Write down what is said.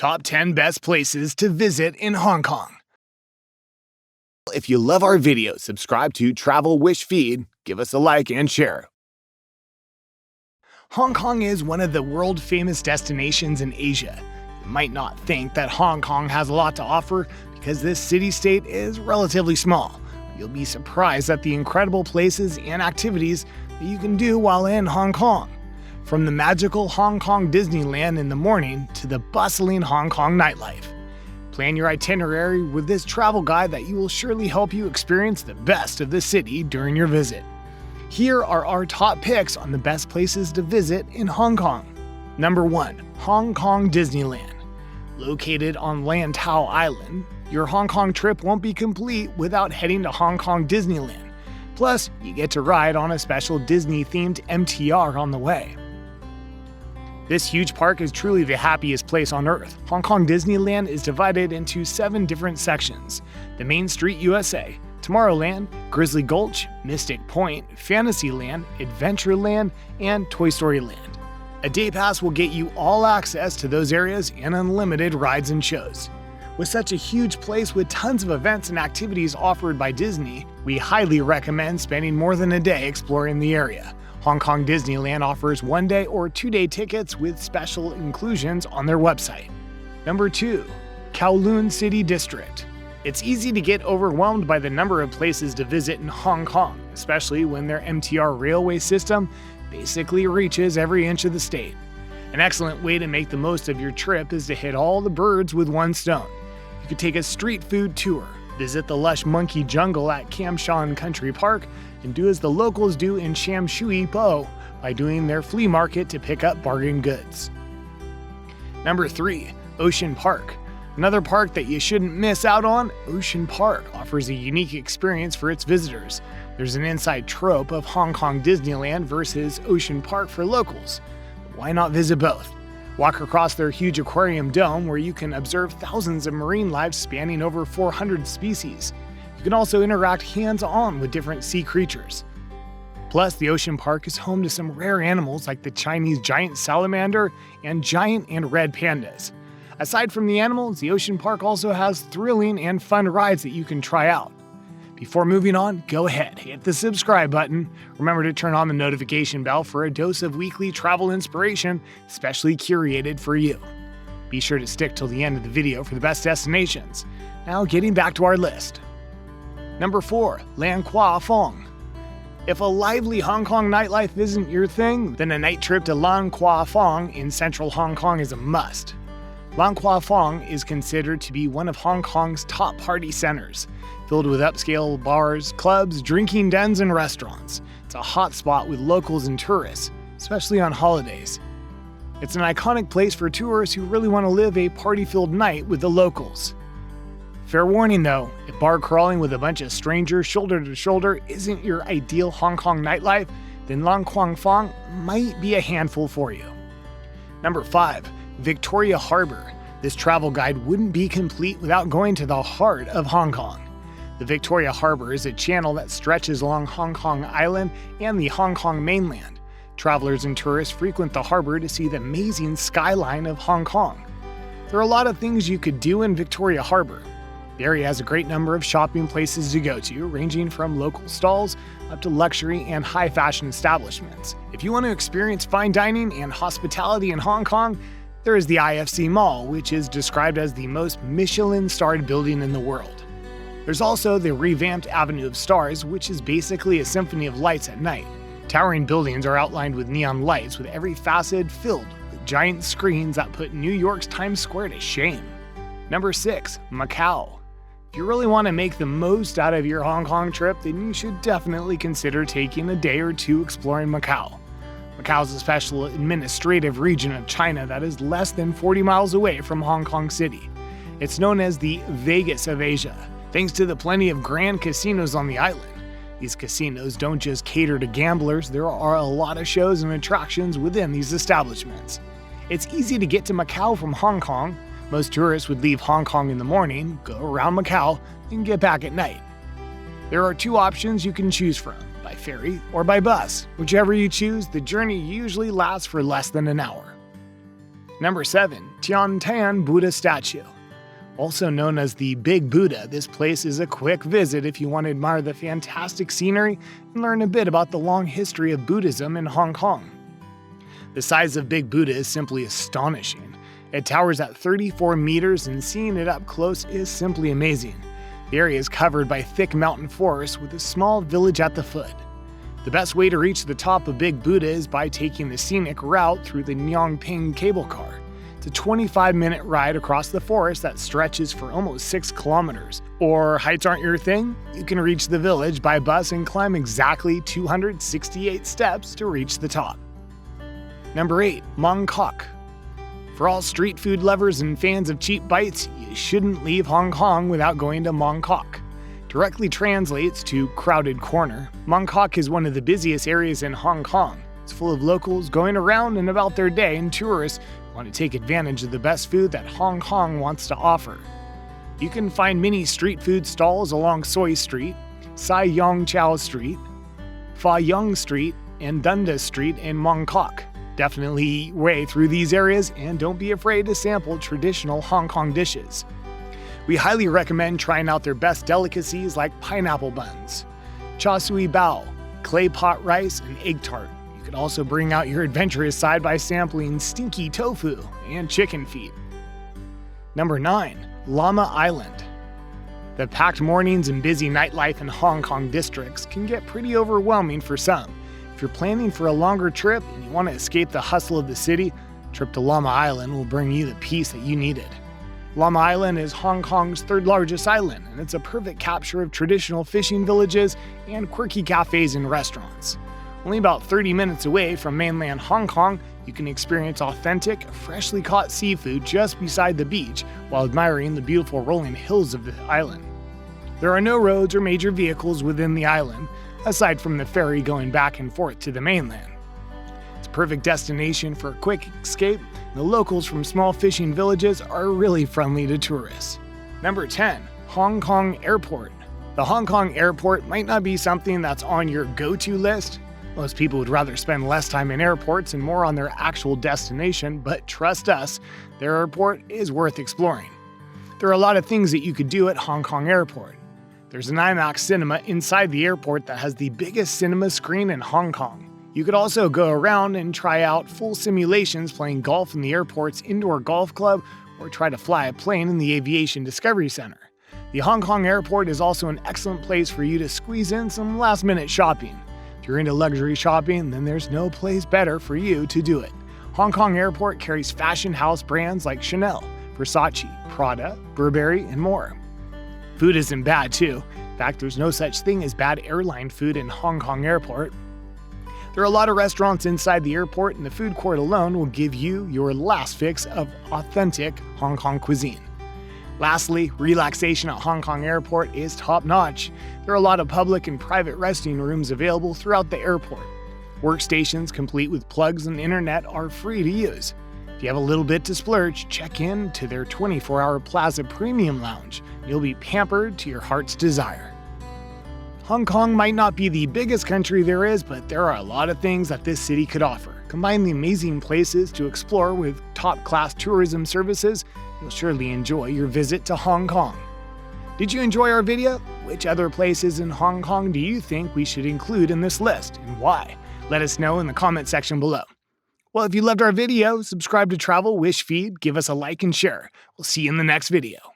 Top 10 best places to visit in Hong Kong. If you love our videos, subscribe to Travel Wish feed, give us a like and share. Hong Kong is one of the world-famous destinations in Asia. You might not think that Hong Kong has a lot to offer because this city-state is relatively small. You'll be surprised at the incredible places and activities that you can do while in Hong Kong. From the magical Hong Kong Disneyland in the morning to the bustling Hong Kong nightlife. Plan your itinerary with this travel guide that will surely help you experience the best of the city during your visit. Here are our top picks on the best places to visit in Hong Kong. Number 1. Hong Kong Disneyland. Located on Lantau Island, your Hong Kong trip won't be complete without heading to Hong Kong Disneyland. Plus, you get to ride on a special Disney-themed MTR on the way. This huge park is truly the happiest place on Earth. Hong Kong Disneyland is divided into 7 different sections: the Main Street USA, Tomorrowland, Grizzly Gulch, Mystic Point, Fantasyland, Adventureland, and Toy Story Land. A day pass will get you all access to those areas and unlimited rides and shows. With such a huge place with tons of events and activities offered by Disney, we highly recommend spending more than a day exploring the area. Hong Kong Disneyland offers 1-day or 2-day tickets with special inclusions on their website. Number 2. Kowloon City District. It's easy to get overwhelmed by the number of places to visit in Hong Kong, especially when their MTR railway system basically reaches every inch of the state. An excellent way to make the most of your trip is to hit all the birds with one stone. You could take a street food tour, visit the lush monkey jungle at Kam Shan Country Park, and do as the locals do in Sham Shui Po by doing their flea market to pick up bargain goods. Number 3. Ocean Park. Another park that you shouldn't miss out on, Ocean Park offers a unique experience for its visitors. There's an inside trope of Hong Kong Disneyland versus Ocean Park for locals. Why not visit both? Walk across their huge aquarium dome where you can observe thousands of marine life spanning over 400 species. You can also interact hands-on with different sea creatures. Plus, the Ocean Park is home to some rare animals like the Chinese giant salamander and giant and red pandas. Aside from the animals, the Ocean Park also has thrilling and fun rides that you can try out. Before moving on, go ahead, hit the subscribe button. Remember to turn on the notification bell for a dose of weekly travel inspiration, specially curated for you. Be sure to stick till the end of the video for the best destinations. Now, getting back to our list. Number 4. Lan Kwai Fong. If a lively Hong Kong nightlife isn't your thing, then a night trip to Lan Kwai Fong in central Hong Kong is a must. Lan Kwai Fong is considered to be one of Hong Kong's top party centers, filled with upscale bars, clubs, drinking dens, and restaurants. It's a hot spot with locals and tourists, especially on holidays. It's an iconic place for tourists who really want to live a party-filled night with the locals. Fair warning though, if bar crawling with a bunch of strangers shoulder to shoulder isn't your ideal Hong Kong nightlife, then Lan Kwai Fong might be a handful for you. Number 5. Victoria Harbour. This travel guide wouldn't be complete without going to the heart of Hong Kong. The Victoria Harbour is a channel that stretches along Hong Kong Island and the Hong Kong mainland. Travelers and tourists frequent the harbour to see the amazing skyline of Hong Kong. There are a lot of things you could do in Victoria Harbour. The area has a great number of shopping places to go to, ranging from local stalls up to luxury and high fashion establishments. If you want to experience fine dining and hospitality in Hong Kong, there is the IFC Mall, which is described as the most Michelin-starred building in the world. There's also the revamped Avenue of Stars, which is basically a symphony of lights at night. Towering buildings are outlined with neon lights, with every facet filled with giant screens that put New York's Times Square to shame. Number 6. Macau. If you really want to make the most out of your Hong Kong trip, then you should definitely consider taking a day or two exploring Macau. Macau is a special administrative region of China that is less than 40 miles away from Hong Kong City. It's known as the Vegas of Asia, thanks to the plenty of grand casinos on the island. These casinos don't just cater to gamblers, there are a lot of shows and attractions within these establishments. It's easy to get to Macau from Hong Kong. Most tourists would leave Hong Kong in the morning, go around Macau, and get back at night. There are 2 options you can choose from, by ferry or by bus. Whichever you choose, the journey usually lasts for less than an hour. Number 7. Tian Buddha statue. Also known as the Big Buddha, this place is a quick visit if you want to admire the fantastic scenery and learn a bit about the long history of Buddhism in Hong Kong. The size of Big Buddha is simply astonishing. It towers at 34 meters and seeing it up close is simply amazing. The area is covered by thick mountain forests with a small village at the foot. The best way to reach the top of Big Buddha is by taking the scenic route through the Nyongping cable car. It's a 25-minute ride across the forest that stretches for almost 6 kilometers. Or heights aren't your thing? You can reach the village by bus and climb exactly 268 steps to reach the top. Number 8. Mong Kok. For all street food lovers and fans of cheap bites, you shouldn't leave Hong Kong without going to Mong Kok. Directly translates to crowded corner. Mong Kok is one of the busiest areas in Hong Kong. It's full of locals going around and about their day and tourists who want to take advantage of the best food that Hong Kong wants to offer. You can find many street food stalls along Soi Street, Sai Yong Chow Street, Fa Yong Street, and Dundas Street in Mong Kok. Definitely eat way through these areas and don't be afraid to sample traditional Hong Kong dishes. We highly recommend trying out their best delicacies like pineapple buns, cha sui bao, clay pot rice, and egg tart. You could also bring out your adventurous side by sampling stinky tofu and chicken feet. Number 9. Lamma Island. The packed mornings and busy nightlife in Hong Kong districts can get pretty overwhelming for some. If you're planning for a longer trip and you want to escape the hustle of the city, a trip to Lamma Island will bring you the peace that you needed. Lamma Island is Hong Kong's third largest island, and it's a perfect capture of traditional fishing villages and quirky cafes and restaurants. Only about 30 minutes away from mainland Hong Kong, you can experience authentic, freshly caught seafood just beside the beach while admiring the beautiful rolling hills of the island. There are no roads or major vehicles within the island, aside from the ferry going back and forth to the mainland. It's a perfect destination for a quick escape, and the locals from small fishing villages are really friendly to tourists. Number 10. Hong Kong Airport. The Hong Kong Airport might not be something that's on your go-to list. Most people would rather spend less time in airports and more on their actual destination, but trust us, their airport is worth exploring. There are a lot of things that you could do at Hong Kong Airport. There's an IMAX cinema inside the airport that has the biggest cinema screen in Hong Kong. You could also go around and try out full simulations playing golf in the airport's indoor golf club or try to fly a plane in the Aviation Discovery Center. The Hong Kong Airport is also an excellent place for you to squeeze in some last-minute shopping. If you're into luxury shopping, then there's no place better for you to do it. Hong Kong Airport carries fashion house brands like Chanel, Versace, Prada, Burberry, and more. Food isn't bad too. In fact, there's no such thing as bad airline food in Hong Kong Airport. There are a lot of restaurants inside the airport, and the food court alone will give you your last fix of authentic Hong Kong cuisine. Lastly, relaxation at Hong Kong Airport is top-notch. There are a lot of public and private resting rooms available throughout the airport. Workstations complete with plugs and internet are free to use. If you have a little bit to splurge, check in to their 24-hour Plaza Premium Lounge. You'll be pampered to your heart's desire. Hong Kong might not be the biggest country there is, but there are a lot of things that this city could offer. Combine the amazing places to explore with top-class tourism services, you'll surely enjoy your visit to Hong Kong. Did you enjoy our video? Which other places in Hong Kong do you think we should include in this list, and why? Let us know in the comment section below. Well, if you loved our video, subscribe to Travel Wish feed, give us a like and share. We'll see you in the next video.